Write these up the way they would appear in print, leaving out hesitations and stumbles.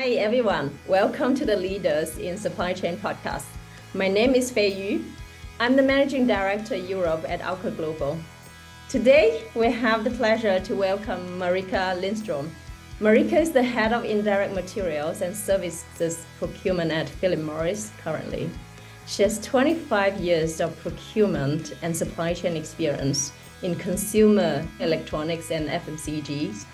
Hi everyone, welcome to the Leaders in Supply Chain podcast. My name is Fei Yu. I'm the Managing Director Europe at Alka Global. Today, we have the pleasure to welcome Marika Lindstrom. Marika is the Head of Indirect Materials and Services Procurement at Philip Morris currently. She has 25 years of procurement and supply chain experience in consumer electronics and FMCGs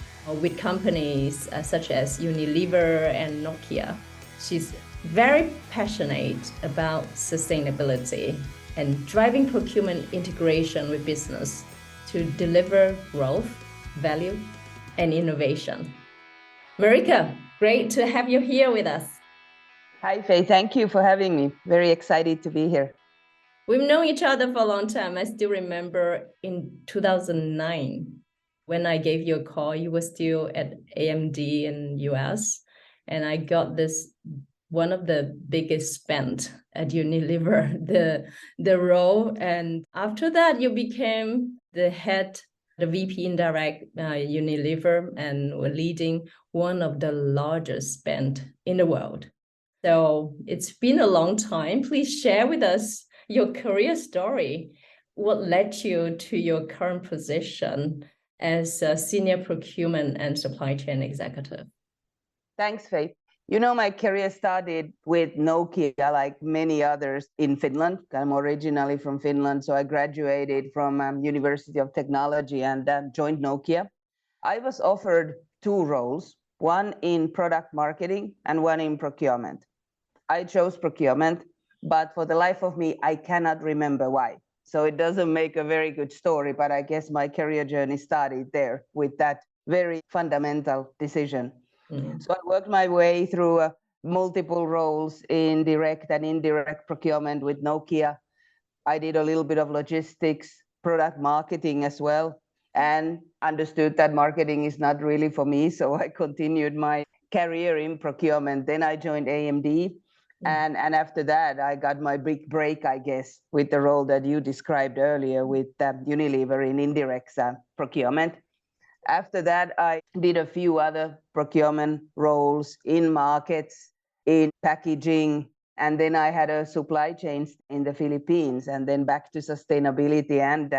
with companies such as Unilever and Nokia. She's very passionate about sustainability and driving procurement integration with business to deliver growth, value, and innovation. Marika, great to have you here with us. Hi, Faye. Thank you for having me. Very excited to be here. We've known each other for a long time. I still remember in 2009, when I gave you a call, you were still at AMD in US, and I got this one of the biggest spend at Unilever, the role. And after that, you became the VP indirect Unilever, and were leading one of the largest spend in the world. So it's been a long time. Please share with us your career story. What led you to your current position as a senior procurement and supply chain executive? Thanks, Faith. You know, my career started with Nokia, like many others in Finland. I'm originally from Finland, so I graduated from University of Technology and joined Nokia. I was offered two roles, one in product marketing and one in procurement. I chose procurement, but for the life of me, I cannot remember why. So it doesn't make a very good story, but I guess my career journey started there with that very fundamental decision. So I worked my way through multiple roles in direct and indirect procurement with Nokia. I did a little bit of logistics, product marketing as well, and understood that marketing is not really for me. So I continued my career in procurement. Then I joined AMD. And after that, I got my big break, I guess, with the role that you described earlier with Unilever in indirect procurement. After that, I did a few other procurement roles in markets, in packaging, and then I had a supply chain in the Philippines, and then back to sustainability and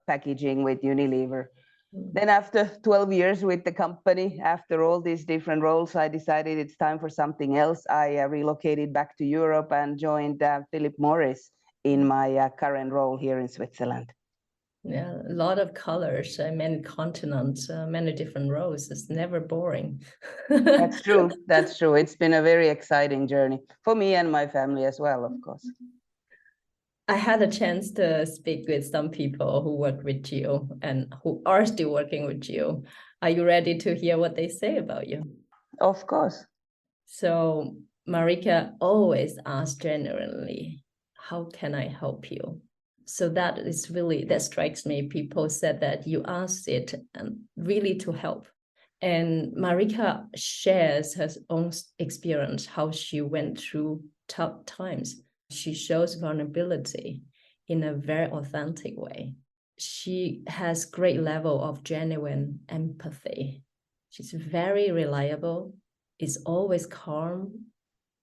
packaging with Unilever. Then after 12 years with the company, after all these different roles, I decided it's time for something else. I relocated back to Europe and joined Philip Morris in my current role here in Switzerland. Yeah, a lot of colors, many continents, many different roles. It's never boring. That's true. That's true. It's been a very exciting journey for me and my family as well, of course. I had a chance to speak with some people who work with you and who are still working with you. Are you ready to hear what they say about you? Of course. So Marika always asks genuinely, how can I help you? So that strikes me. People said that you asked it and really to help. And Marika shares her own experience, how she went through tough times. She shows vulnerability in a very authentic way. She has great level of genuine empathy. She's very reliable, is always calm,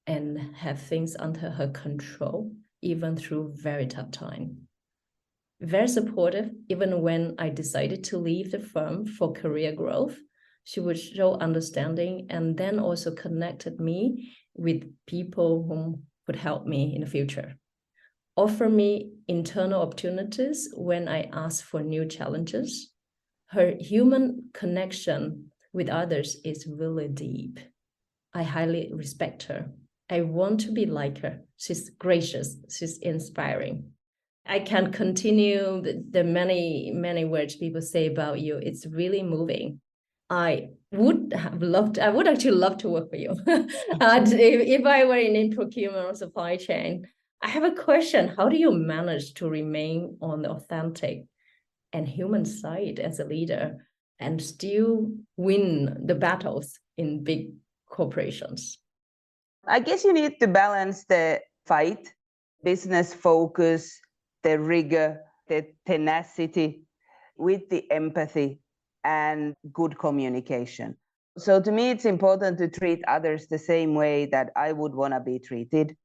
and have things under her control, even through very tough time. Very supportive, even when I decided to leave the firm for career growth. She would show understanding and then also connected me with people who could help me in the future. Offer me internal opportunities when I ask for new challenges. Her human connection with others is really deep. I highly respect her. I want to be like her. She's gracious. She's inspiring. I can continue the many, many words people say about you. It's really moving. I would actually love to work for you. If I were in procurement or supply chain. I have a question. How do you manage to remain on the authentic and human side as a leader and still win the battles in big corporations? I guess you need to balance the fight, business focus, the rigor, the tenacity with the empathy and good communication. So to me, it's important to treat others the same way that I would want to be treated.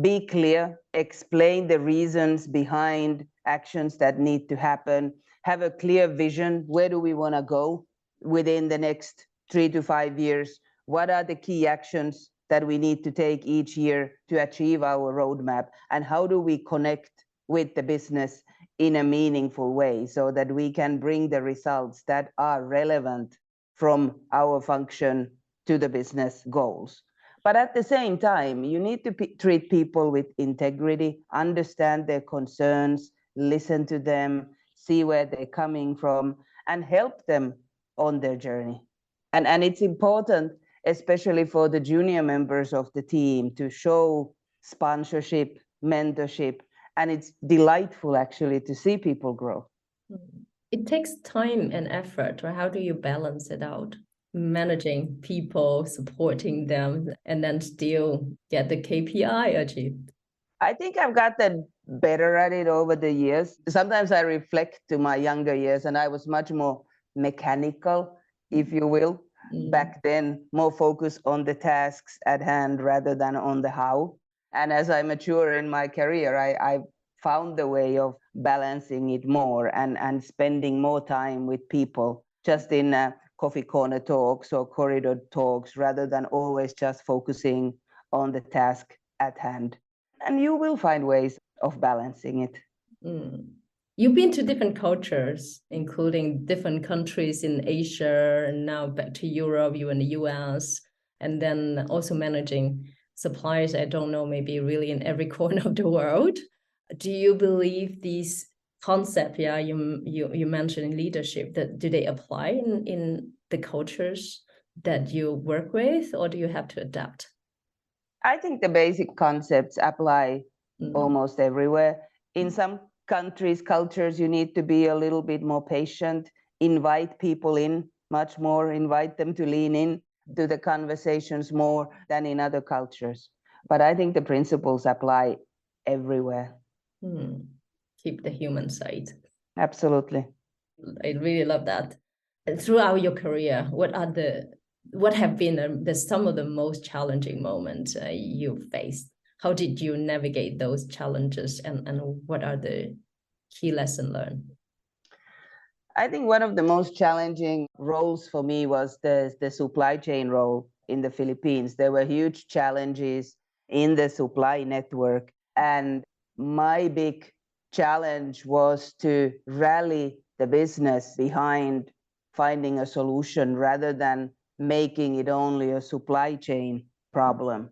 Be clear, explain the reasons behind actions that need to happen, have a clear vision. Where do we want to go within the next 3 to 5 years? What are the key actions that we need to take each year to achieve our roadmap? And how do we connect with the business in a meaningful way so that we can bring the results that are relevant from our function to the business goals? But at the same time, you need to treat people with integrity, understand their concerns, listen to them, see where they're coming from, and help them on their journey. And it's important, especially for the junior members of the team, to show sponsorship, mentorship, and it's delightful actually to see people grow. It takes time and effort, right? How do you balance it out? Managing people, supporting them, and then still get the KPI achieved. I think I've gotten better at it over the years. Sometimes I reflect to my younger years, and I was much more mechanical, if you will. Back then, more focused on the tasks at hand rather than on the how. And as I mature in my career, I found the way of balancing it more and spending more time with people, just in coffee corner talks or corridor talks, rather than always just focusing on the task at hand. And you will find ways of balancing it. You've been to different cultures, including different countries in Asia, and now back to Europe, you in the US, and then also managing suppliers, I don't know, maybe really in every corner of the world. Do you believe these concepts, you mentioned in leadership, that do they apply in the cultures that you work with, or do you have to adapt? I think the basic concepts apply almost everywhere. In some countries, cultures, you need to be a little bit more patient, invite people in much more, invite them to lean in to the conversations more than in other cultures. But I think the principles apply everywhere. Keep the human side. Absolutely. I really love that. And throughout your career, what have been some of the most challenging moments you faced? How did you navigate those challenges, and what are the key lessons learned? I think one of the most challenging roles for me was the supply chain role in the Philippines. There were huge challenges in the supply network, and my big challenge was to rally the business behind finding a solution rather than making it only a supply chain problem.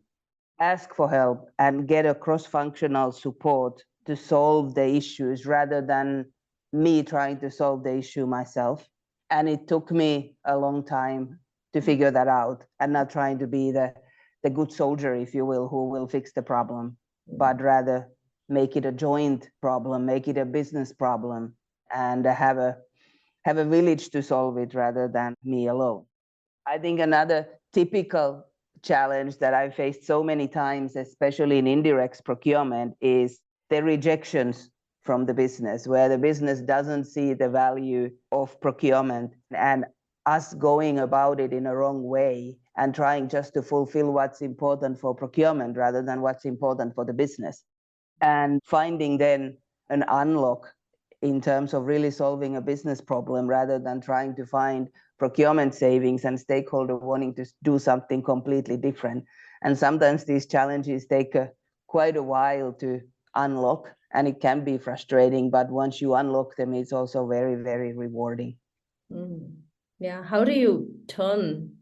Ask for help and get a cross-functional support to solve the issues rather than me trying to solve the issue myself. And it took me a long time to figure that out, and not trying to be the good soldier, if you will, who will fix the problem, but rather make it a joint problem, make it a business problem, and have a village to solve it rather than me alone. I think another typical challenge that I faced so many times, especially in indirect procurement, is the rejections from the business, where the business doesn't see the value of procurement, and us going about it in a wrong way and trying just to fulfill what's important for procurement rather than what's important for the business. And finding then an unlock in terms of really solving a business problem rather than trying to find procurement savings and stakeholder wanting to do something completely different. And sometimes these challenges take quite a while to unlock, and it can be frustrating, but once you unlock them, it's also very, very rewarding. Yeah, how do you turn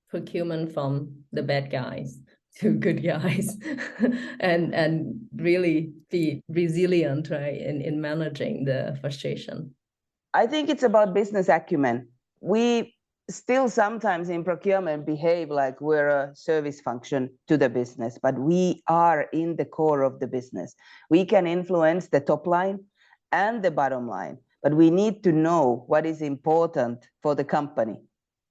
procurement from the bad guys to good guys and really be resilient, right, in managing the frustration? I think it's about business acumen. We still sometimes in procurement behave like we're a service function to the business, but we are in the core of the business. We can influence the top line and the bottom line, but we need to know what is important for the company.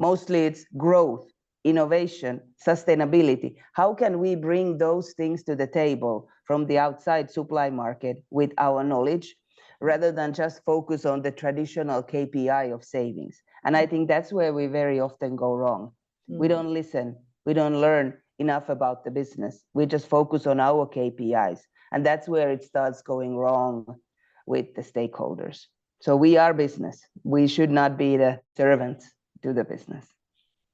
Mostly it's growth, innovation, sustainability. How can we bring those things to the table from the outside supply market with our knowledge, rather than just focus on the traditional KPI of savings? And I think that's where we very often go wrong. We don't listen. We don't learn enough about the business. We just focus on our KPIs. And that's where it starts going wrong with the stakeholders. So we are business. We should not be the servants to the business.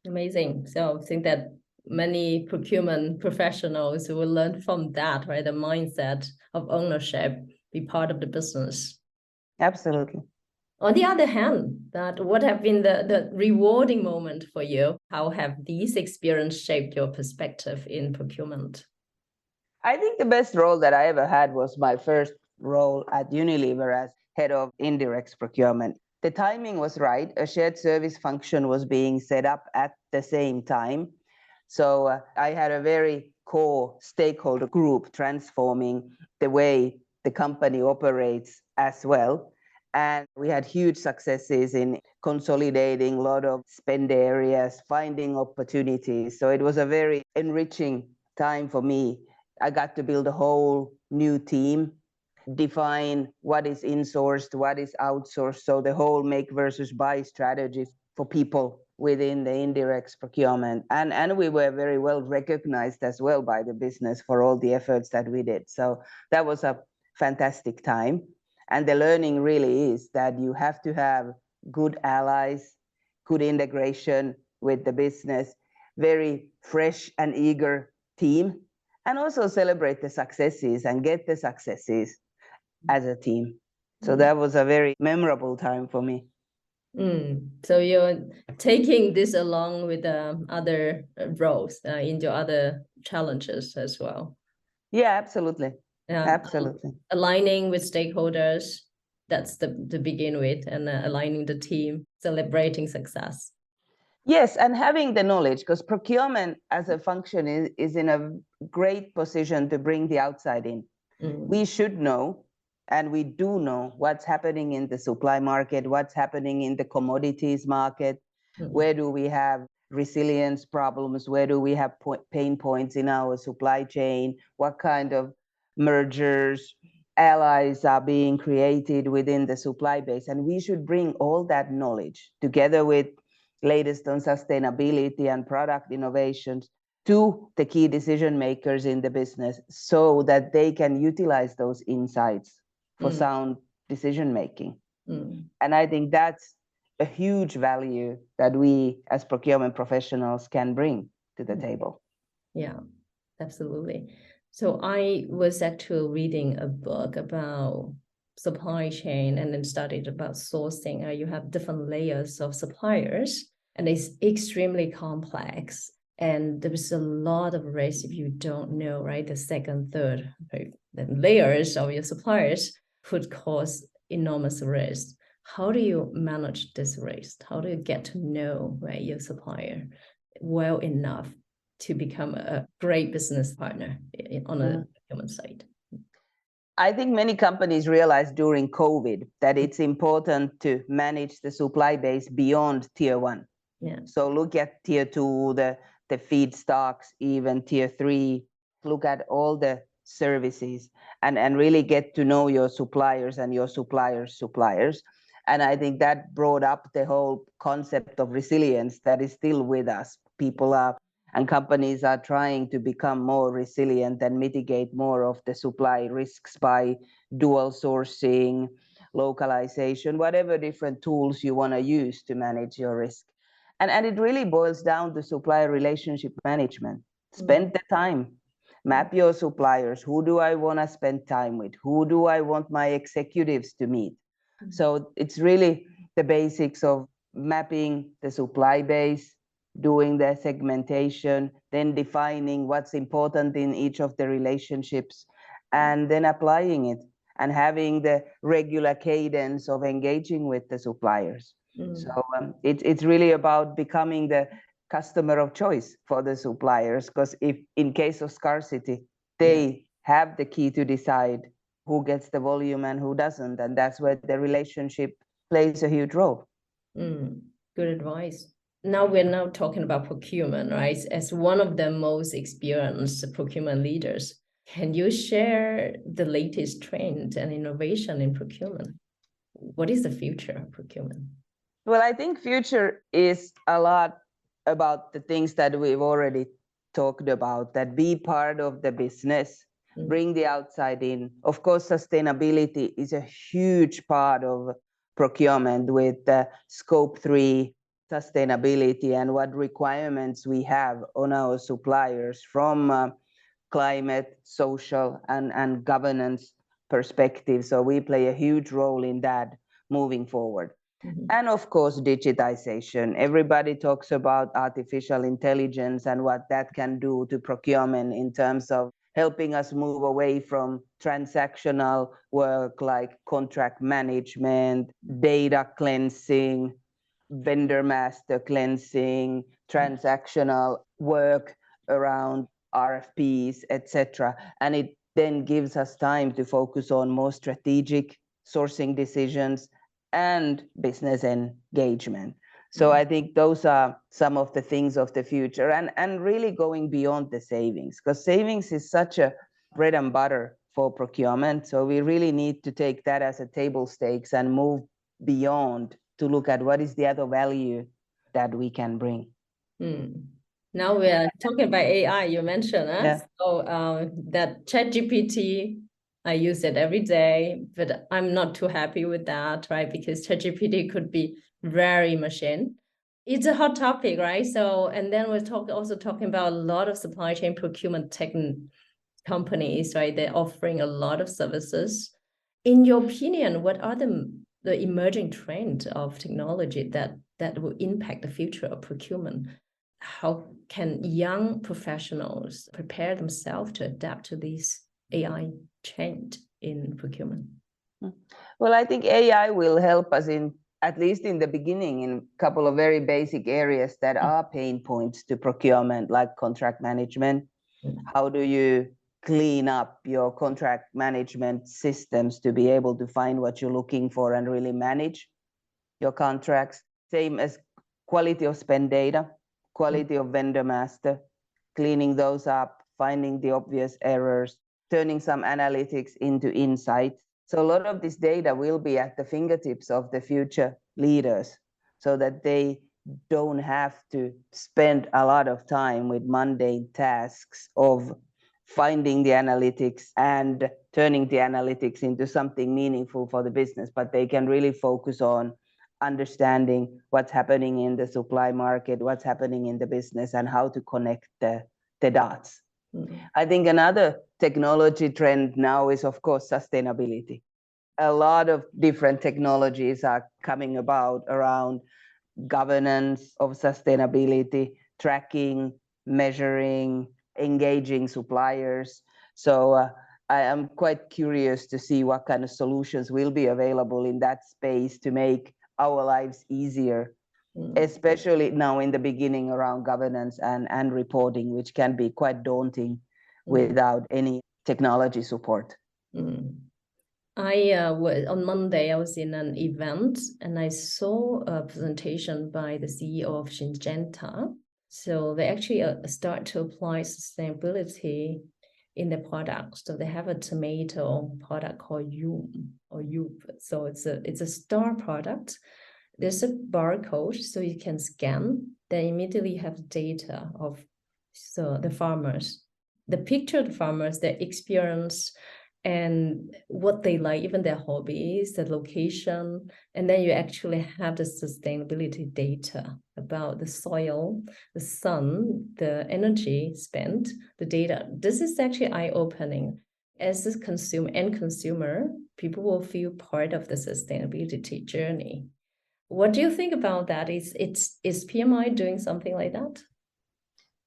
Amazing. So I think that many procurement professionals will learn from that, right? The mindset of ownership, be part of the business. Absolutely. On the other hand, that what have been the rewarding moment for you? How have these experiences shaped your perspective in procurement? I think the best role that I ever had was my first role at Unilever as head of indirect procurement. The timing was right. A shared service function was being set up at the same time. So I had a very core stakeholder group transforming the way the company operates as well. And we had huge successes in consolidating a lot of spend areas, finding opportunities. So it was a very enriching time for me. I got to build a whole new team, define what is insourced, what is outsourced. So the whole make versus buy strategy for people within the indirect procurement. And we were very well recognized as well by the business for all the efforts that we did. So that was a fantastic time. And the learning really is that you have to have good allies, good integration with the business, very fresh and eager team, and also celebrate the successes and get the successes as a team. So that was a very memorable time for me. So you're taking this along with other roles in your other challenges as well. Yeah, absolutely. Yeah, absolutely. Aligning with stakeholders, that's the begin with, and aligning the team, celebrating success. Yes, and having the knowledge, because procurement as a function is in a great position to bring the outside in. We should know, and we do know what's happening in the supply market, what's happening in the commodities market, where do we have resilience problems, where do we have pain points in our supply chain, what kind of mergers, allies are being created within the supply base. And we should bring all that knowledge together with latest on sustainability and product innovations to the key decision makers in the business so that they can utilize those insights for sound decision making. And I think that's a huge value that we as procurement professionals can bring to the table. Yeah, absolutely. So I was actually reading a book about supply chain and then studied about sourcing. You have different layers of suppliers, and it's extremely complex. And there's a lot of risk if you don't know, right? The second, third, right? The layers of your suppliers could cause enormous risk. How do you manage this risk? How do you get to know, right, your supplier well enough to become a great business partner on a procurement side? I think many companies realized during COVID that it's important to manage the supply base beyond tier 1. Yeah. So look at tier 2, the feedstocks, even tier 3, look at all the services and really get to know your suppliers and your suppliers' suppliers. And I think that brought up the whole concept of resilience that is still with us. People are and companies are trying to become more resilient and mitigate more of the supply risks by dual sourcing, localization, whatever different tools you want to use to manage your risk. And it really boils down to supplier relationship management. Spend the time, map your suppliers. Who do I want to spend time with? Who do I want my executives to meet? So it's really the basics of mapping the supply base, doing the segmentation, then defining what's important in each of the relationships, and then applying it and having the regular cadence of engaging with the suppliers. So it's really about becoming the customer of choice for the suppliers, because if in case of scarcity, they have the key to decide who gets the volume and who doesn't. And that's where the relationship plays a huge role. Good advice. Now we're talking about procurement, right? As one of the most experienced procurement leaders, can you share the latest trend and innovation in procurement? What is the future of procurement? Well, I think future is a lot about the things that we've already talked about, that be part of the business, bring the outside in. Of course, sustainability is a huge part of procurement with scope 3 sustainability and what requirements we have on our suppliers from climate, social, and governance perspective. So we play a huge role in that moving forward. And of course, digitization. Everybody talks about artificial intelligence and what that can do to procurement in terms of helping us move away from transactional work like contract management, data cleansing, vendor master cleansing, transactional work around RFPs, etc. And it then gives us time to focus on more strategic sourcing decisions and business engagement. So I think those are some of the things of the future, and really going beyond the savings, because savings is such a bread and butter for procurement. So we really need to take that as a table stakes and move beyond to look at what is the other value that we can bring. Now we are talking about AI, you mentioned. Yeah. So that ChatGPT, I use it every day, but I'm not too happy with that, right? Because ChatGPT could be very machine. It's a hot topic, right? So, and then we're also talking about a lot of supply chain procurement tech companies, right? They're offering a lot of services. In your opinion, what are the emerging trends of technology that will impact the future of procurement? How can young professionals prepare themselves to adapt to these AI change in procurement? Well, I think AI will help us in, at least in the beginning, in a couple of very basic areas that are pain points to procurement, like contract management. How do you clean up your contract management systems to be able to find what you're looking for and really manage your contracts? Same as quality of spend data, quality of vendor master, cleaning those up, finding the obvious errors, turning some analytics into insights. So a lot of this data will be at the fingertips of the future leaders so that they don't have to spend a lot of time with mundane tasks of finding the analytics and turning the analytics into something meaningful for the business, but they can really focus on understanding what's happening in the supply market, what's happening in the business, and how to connect the dots. I think another technology trend now is, of course, sustainability. A lot of different technologies are coming about around governance of sustainability, tracking, measuring, engaging suppliers. So I am quite curious to see what kind of solutions will be available in that space to make our lives easier, especially now in the beginning around governance and reporting, which can be quite daunting without any technology support. On Monday, I was in an event and I saw a presentation by the CEO of Syngenta. So they actually start to apply sustainability in the product. So they have a tomato product called Yoop. So it's a star product. There's a barcode, so you can scan. They immediately have data of the farmers, the picture of the farmers, their experience, and what they like, even their hobbies, the location. And then you actually have the sustainability data about the soil, the sun, the energy spent, the data. This is actually eye-opening. As a consumer, people will feel part of the sustainability journey. What do you think about that? Is PMI doing something like that?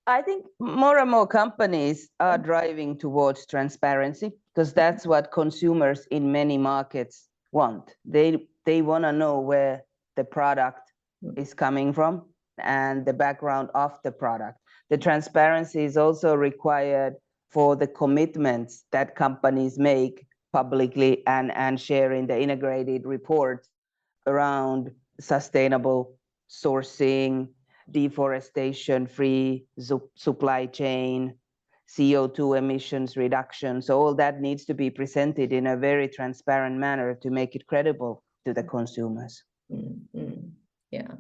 I think more and more companies are driving towards transparency, because that's what consumers in many markets want. They want to know where the product is coming from and the background of the product. The transparency is also required for the commitments that companies make publicly and share in the integrated reports around sustainable sourcing, deforestation-free supply chain, CO2 emissions reduction. So all that needs to be presented in a very transparent manner to make it credible to the consumers. Yeah.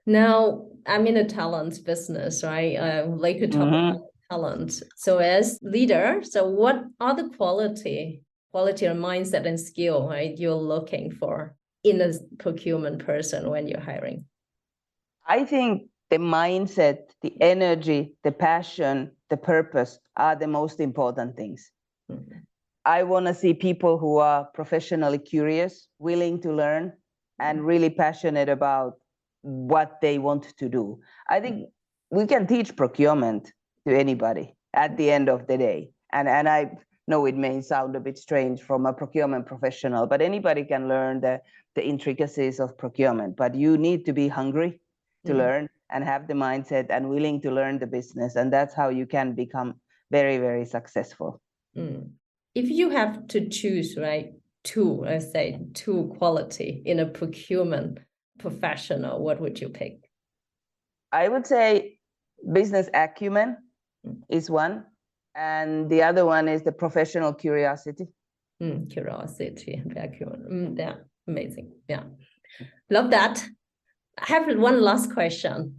Now, I'm in the talent business, right? I would like to talk about talent. So as leader, so what are the quality or mindset and skill, right, you're looking for in a procurement person when you're hiring? I think the mindset, the energy, the passion, the purpose are the most important things. Mm-hmm. I want to see people who are professionally curious, willing to learn, and really passionate about what they want to do. I think we can teach procurement to anybody at the end of the day. And I know it may sound a bit strange from a procurement professional, but anybody can learn the intricacies of procurement. But you need to be hungry to learn and have the mindset and willing to learn the business. And that's how you can become very, very successful. If you have to choose, right, two quality in a procurement professional, what would you pick? I would say business acumen is one, and the other one is the professional curiosity. Curiosity and acumen. Yeah, amazing. Yeah, love that. I have one last question.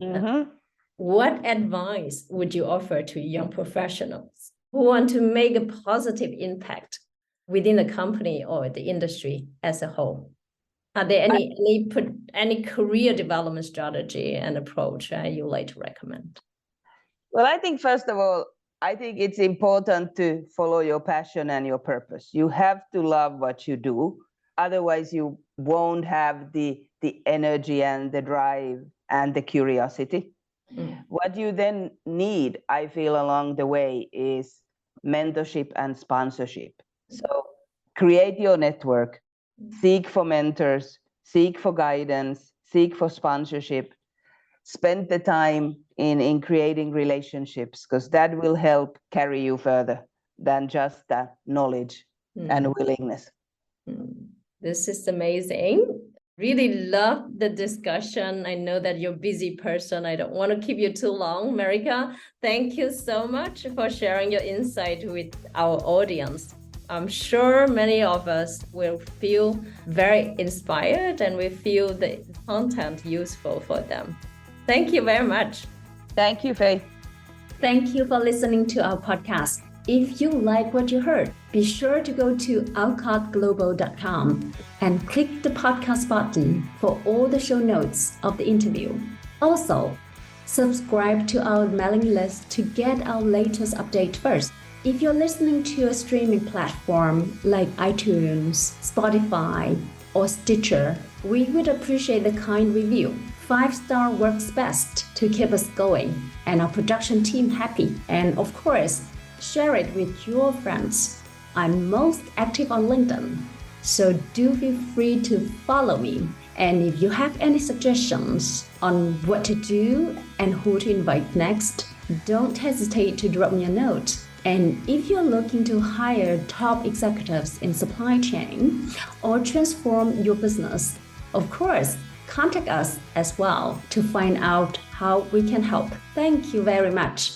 What advice would you offer to young professionals who want to make a positive impact within the company or the industry as a whole? Are there any career development strategy and approach you like to recommend? Well, I think first of all, I think it's important to follow your passion and your purpose. You have to love what you do. Otherwise, you won't have the energy and the drive and the curiosity. What you then need, I feel, along the way is mentorship and sponsorship. So create your network, seek for mentors, seek for guidance, seek for sponsorship, spend the time in creating relationships, because that will help carry you further than just that knowledge and willingness. This is amazing. Really love the discussion. I know that you're a busy person. I don't want to keep you too long. Marika, thank you so much for sharing your insight with our audience. I'm sure many of us will feel very inspired and we feel the content useful for them. Thank you very much. Thank you, Faith. Thank you for listening to our podcast. If you like what you heard, be sure to go to alcottglobal.com and click the podcast button for all the show notes of the interview. Also, subscribe to our mailing list to get our latest update first. If you're listening to a streaming platform like iTunes, Spotify, or Stitcher, we would appreciate the kind review. 5-star works best to keep us going and our production team happy. And of course, share it with your friends. I'm most active on LinkedIn, so do feel free to follow me. And if you have any suggestions on what to do and who to invite next, don't hesitate to drop me a note. And if you're looking to hire top executives in supply chain or transform your business, of course, contact us as well to find out how we can help. Thank you very much.